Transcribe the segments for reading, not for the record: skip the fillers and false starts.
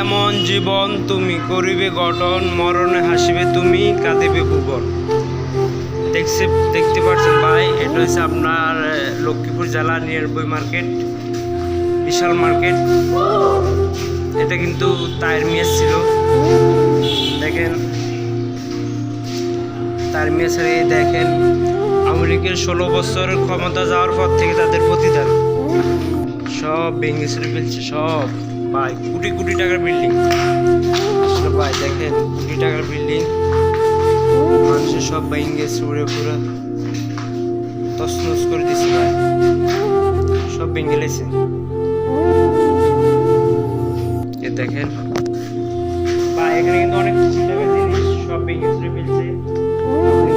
এমন জীবন তুমি করিবে গঠন, মরণে হাসিবে তুমি, কাঁদিবে ভুবন। দেখতে পাচ্ছেন ভাই, এটা হচ্ছে আপনার লক্ষ্মীপুর জেলা নিয়ারবই মার্কেট, বিশাল মার্কেট। এটা কিন্তু টায়ার মেস ছিল, দেখেন টায়ার মেসের দেখেন আওয়ামী লীগের 16 বছরের ক্ষমতা যাওয়ার পর থেকে তাদের প্রতিদান সব ভেঙে ছেড়ে ফেলছে সব। ভাই কোটি কোটি টাকার বিল্ডিং, আসলে ভাই দেখেন কোটি টাকার বিল্ডিং মানুষের সব ভেঙে ছুড়ে পুরো তছনছ করে দিচ্ছে ভাই, সব ভেঙে লেছে। এ দেখেন ভাই এখানে কিন্তু অনেক কোটি টাকার জিনিস সব ভেঙে ছুড়ে ফেলছে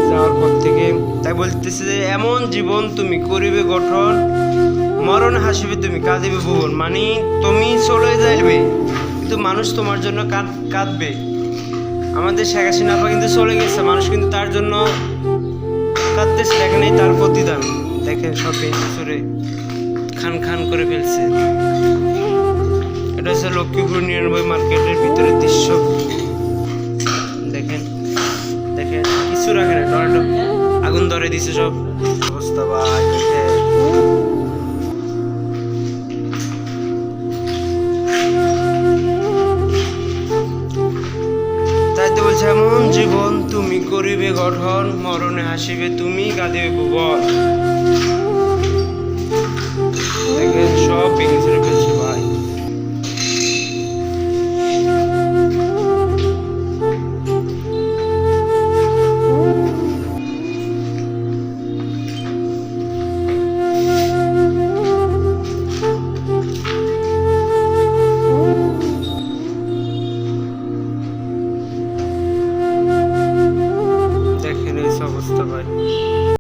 যাওয়ার পর থেকে। তাই বলতেছে যে এমন জীবন তুমি করিবে গঠন, মরণ হাসিবে তুমি, কাঁদিবে ভুবন। মানে তুমি চলে যাইবে কিন্তু মানুষ তোমার জন্য কাঁদবে। আমাদের শেখ হাসিনা আপা কিন্তু চলে গেছে, মানুষ কিন্তু তার জন্য কাঁদতেছে। দেখেন এই তার প্রতিদান, দেখেন সব ভেঙে চুরে খান খান করে ফেলছে। এটা হচ্ছে লক্ষ্মীপুর 99 মার্কেটের ভিতরের দৃশ্য। দেখেন দেখেন কিছু রাখে না, টমেটো আগুন ধরে দিছে সব অবস্থা ভাই। দেখেন তাইতে বলছে এমন জীবন তুমি করিবে গঠন, মরণে হাসিবে তুমি, কাঁদিবে ভুবন। দেখেন সব ভেঙে ছেড়ে ফেলছে ভাই। দেখেন এই অবস্থা ভাই।